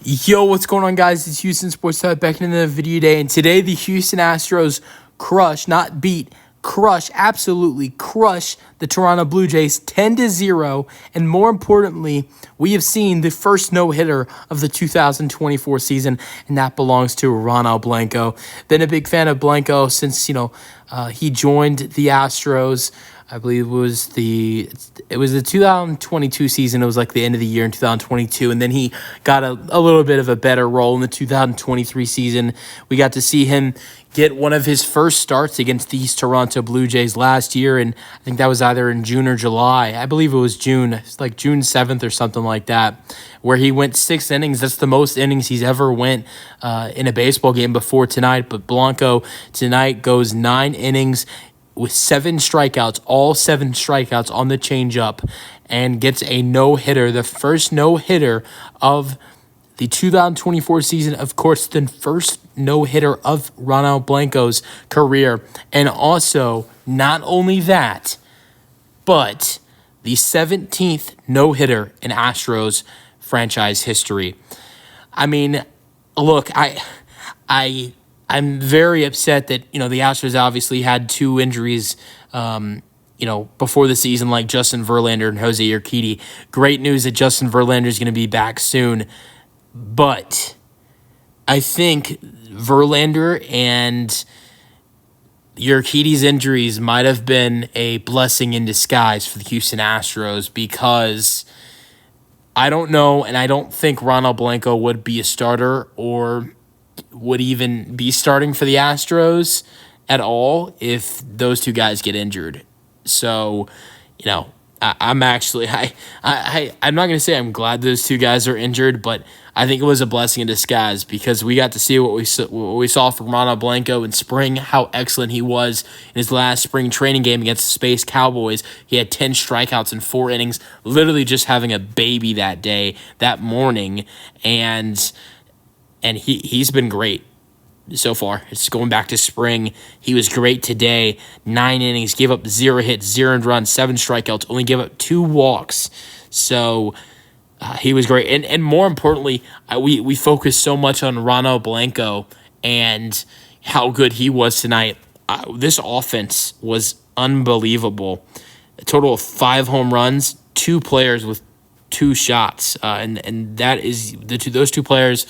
Yo, what's going on, guys? It's Houston Sports Talk back in the video today, and today the Houston Astros absolutely crush the Toronto Blue Jays 10-0, and more importantly, we have seen the first no-hitter of the 2024 season, and that belongs to Ronel Blanco. Been a big fan of Blanco since, he joined the Astros. I believe it was the 2022 season. It was like the end of the year in 2022, and then he got a little bit of a better role in the 2023 season. We got to see him get one of his first starts against these Toronto Blue Jays last year, and I think that was either in June or July. I believe it was June. It's like June 7th or something like that, where he went 6 innings. That's the most innings he's ever went in a baseball game before tonight. But Blanco tonight goes 9 innings with 7 strikeouts, all 7 strikeouts on the changeup, and gets a no-hitter, the first no-hitter of the 2024 season. Of course, the first no-hitter of Ronel Blanco's career. And also, not only that, but the 17th no-hitter in Astros franchise history. I mean, look, I'm very upset that, the Astros obviously had 2 injuries, before the season, like Justin Verlander and Jose Urquidy. Great news that Justin Verlander is going to be back soon. But I think Verlander and Urquidy's injuries might have been a blessing in disguise for the Houston Astros, because I don't know, and I don't think Ronel Blanco would be a starter or would even be starting for the Astros at all if those 2 guys get injured. So, I'm not going to say I'm glad those 2 guys are injured, but I think it was a blessing in disguise, because we got to see what we saw from Ronel Blanco in spring, how excellent he was in his last spring training game against the Space Cowboys. He had 10 strikeouts in 4 innings, literally just having a baby that morning, and he's been great so far. It's going back to spring. He was great today. 9 innings, gave up 0 hits, 0 earned runs, 7 strikeouts, only gave up 2 walks. So he was great. And more importantly, we focused so much on Ronel Blanco and how good he was tonight. This offense was unbelievable. A total of 5 home runs, 2 players with 2 shots, and that is those 2 players.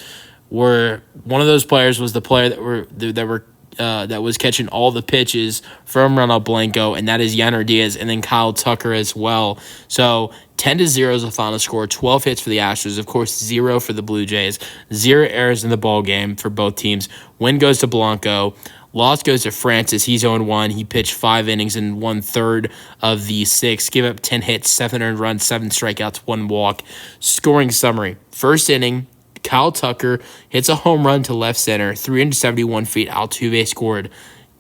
One of those players was the player that was catching all the pitches from Ronel Blanco, and that is Yainer Diaz, and then Kyle Tucker as well. So 10-0 is the final score. 12 hits for the Astros, of course, 0 for the Blue Jays. 0 errors in the ball game for both teams. Win goes to Blanco. Loss goes to Francis. He's 0-1. He pitched 5 innings in 1/3 of the 6. Gave up 10 hits, 7 earned runs, 7 strikeouts, 1 walk. Scoring summary. First inning, Kyle Tucker hits a home run to left center, 371 feet. Altuve scored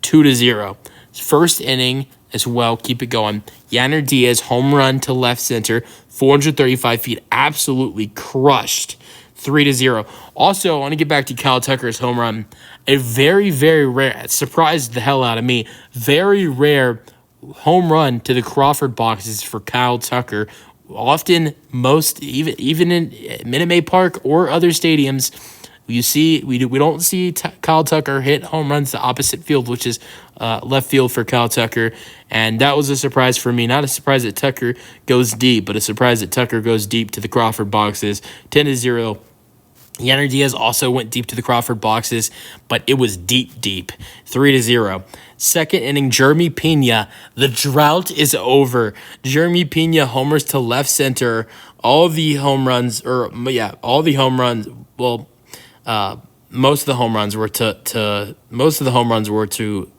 2-0. First inning as well, keep it going. Yainer Diaz, home run to left center, 435 feet. Absolutely crushed, 3-0. Also, I want to get back to Kyle Tucker's home run. A very, very rare, surprised the hell out of me, very rare home run to the Crawford boxes for Kyle Tucker. Often, even in Minute Maid Park or other stadiums, we don't see Kyle Tucker hit home runs to opposite field, which is left field for Kyle Tucker, and that was a surprise for me. Not a surprise that Tucker goes deep, but a surprise that Tucker goes deep to the Crawford boxes. 10-0. Yainer Diaz also went deep to the Crawford boxes, but it was deep, 3-0. Second inning, Jeremy Pena. The drought is over. Jeremy Pena homers to left center. Most of the home runs were to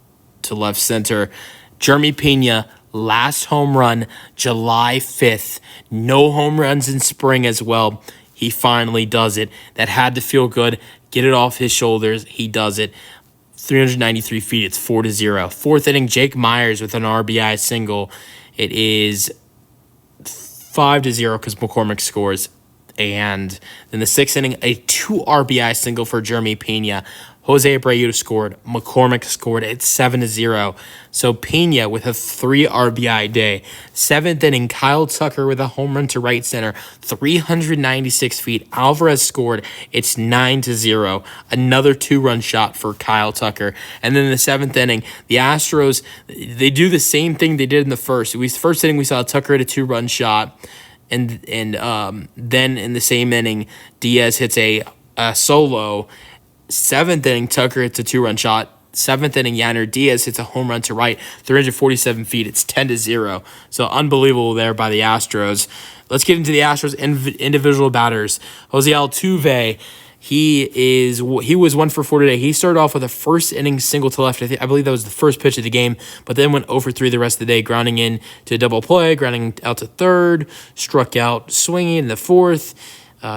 left center. Jeremy Pena, last home run, July 5th. No home runs in spring as well. He finally does it. That had to feel good. Get it off his shoulders. He does it. 393 feet. It's 4-0. Fourth inning, Jake Myers with an RBI single. It is 5-0 because McCormick scores. And then the 6th inning, a 2 RBI single for Jeremy Pena. Jose Abreu scored. McCormick scored at 7-0. So Pena with a 3 RBI day. Seventh inning, Kyle Tucker with a home run to right center. 396 feet. Alvarez scored. It's 9-0. Another 2-run shot for Kyle Tucker. And then in the seventh inning, the Astros, they do the same thing they did in the first. First inning, we saw Tucker hit a 2-run shot. And then in the same inning, Diaz hits a solo. Seventh inning, Tucker hits a 2-run shot. Seventh inning, Yainer Diaz hits a home run to right, 347 feet. It's 10-0. So unbelievable there by the Astros. Let's get into the Astros individual batters. Jose Altuve, he was 1 for 4 today. He started off with a first inning single to left. I believe that was the first pitch of the game, but then went 0 for 3 the rest of the day, grounding in to a double play, grounding out to third, struck out swinging in the fourth.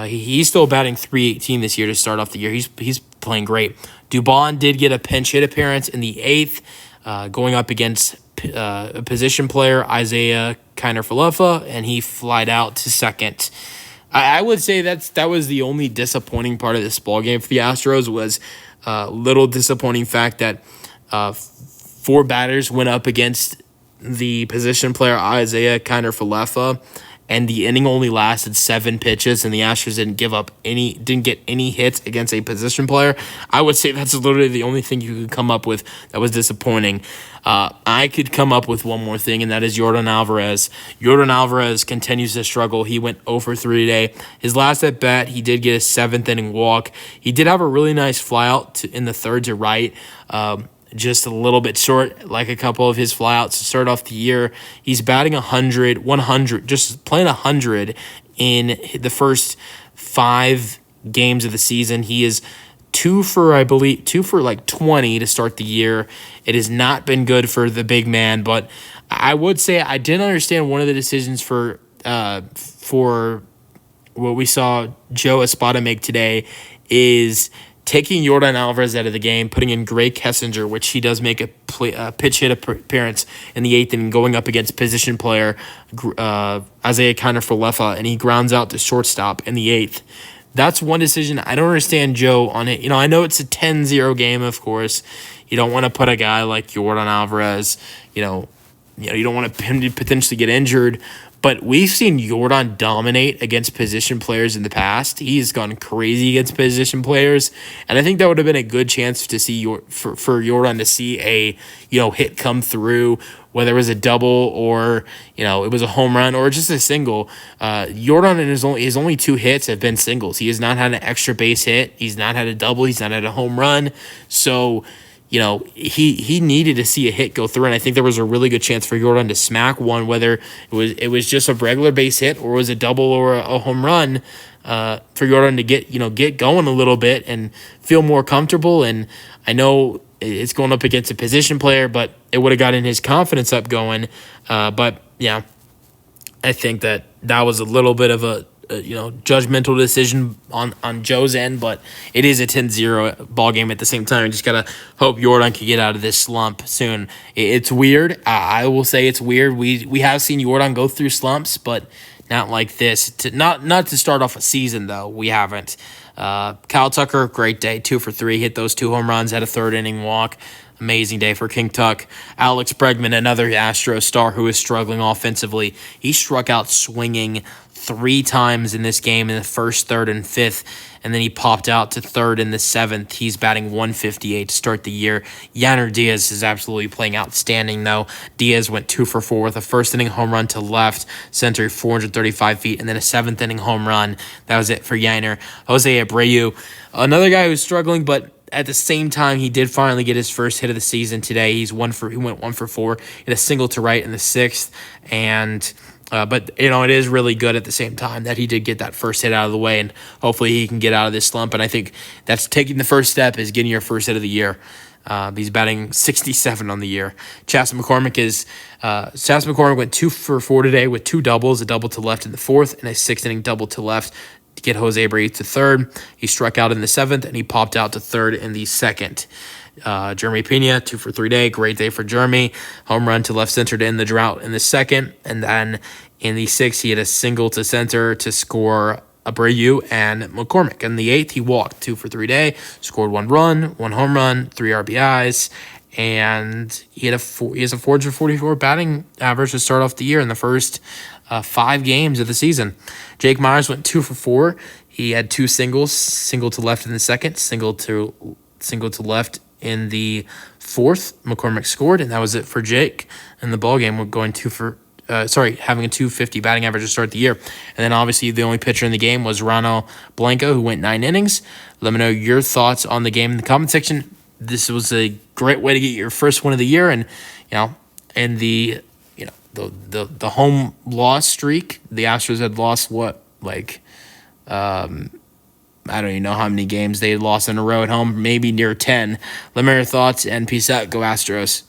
He's still batting .318 this year to start off the year. He's playing great. Dubon did get a pinch hit appearance in the eighth, going up against a position player, Isaiah Kiner-Falefa, and he flied out to second. I would say that was the only disappointing part of this ball game for the Astros was a little disappointing fact that 4 batters went up against the position player, Isaiah Kiner-Falefa, and the inning only lasted 7 pitches, and the Astros didn't get any hits against a position player. I would say that's literally the only thing you could come up with that was disappointing. I could come up with one more thing, and that is Yordan Alvarez. Yordan Alvarez continues to struggle. He went 0 for 3 today. His last at bat, he did get a 7th inning walk. He did have a really nice flyout in the third to right. Just a little bit short, like a couple of his flyouts to start off the year. He's batting 100, just playing 100 in the first 5 games of the season. He is 2 for like 20 to start the year. It has not been good for the big man, but I would say I didn't understand one of the decisions for what we saw Joe Espada make today is taking Yordan Alvarez out of the game, putting in Gray Kessinger, which he does make a pitch hit appearance in the 8th inning, going up against position player Isaiah Kiner-Falefa, and he grounds out to shortstop in the 8th. That's one decision I don't understand Joe on it. I know it's a 10-0 game, of course. You don't want to put a guy like Yordan Alvarez, you don't want him to potentially get injured. But we've seen Yordan dominate against position players in the past. He's gone crazy against position players, and I think that would have been a good chance to see for Yordan to see a hit come through, whether it was a double or it was a home run or just a single. Yordan in his only 2 hits have been singles. He has not had an extra base hit. He's not had a double. He's not had a home run. So he needed to see a hit go through, and I think there was a really good chance for Yordan to smack one, whether it was just a regular base hit or was a double or a home run, for Yordan to get going a little bit and feel more comfortable. And I know it's going up against a position player, but it would have gotten his confidence up going. But yeah, I think that was a little bit of a judgmental decision on Joe's end, but it is a 10-0 ball game at the same time. You just got to hope Yordan can get out of this slump soon. It's weird. I will say it's weird. We have seen Yordan go through slumps, but not like this. Not to start off a season, though. We haven't. Kyle Tucker, great day, 2 for 3, hit those 2 home runs, had a 3rd inning walk. Amazing day for King Tuck. Alex Bregman, another Astros star who is struggling offensively. He struck out swinging 3 times in this game in the 1st, 3rd, and 5th, and then he popped out to 3rd in the 7th. He's batting .158 to start the year. Yainer Diaz is absolutely playing outstanding, though. Diaz went 2 for 4 with a 1st inning home run to left center, 435 feet, and then a 7th inning home run. That was it for Yainer. Jose Abreu, another guy who's struggling, but at the same time, he did finally get his first hit of the season today. He went 1 for 4, hit a single to right in the 6th, and but it is really good at the same time that he did get that first hit out of the way, and hopefully he can get out of this slump. And I think that's taking the first step is getting your first hit of the year. He's batting 67 on the year. Chas McCormick went 2 for 4 today with 2 doubles, a double to left in the 4th and a 6th inning double to left to get Jose Abreu to 3rd. He struck out in the 7th and he popped out to 3rd in the 2nd. Jeremy Pena, 2 for 3 day. Great day for Jeremy. Home run to left center to end the drought in the 2nd. And then in the 6th, he had a single to center to score Abreu and McCormick. In the 8th, he walked 2 for 3 day, scored 1 run, 1 home run, 3 RBIs, and he has a 444 batting average to start off the year in the first 5 games of the season. Jake Myers went 2 for 4. He had 2 singles, single to left in the second, single to left in the 4th. McCormick scored, and that was it for Jake in the ballgame. We're going having a 250 batting average to start the year. And then obviously the only pitcher in the game was Ronel Blanco, who went 9 innings. Let me know your thoughts on the game in the comment section. This was a great way to get your first win of the year, and the home loss streak. The Astros had lost I don't even know how many games they had lost in a row at home, maybe near 10. Let me know your thoughts, and peace out. Go Astros.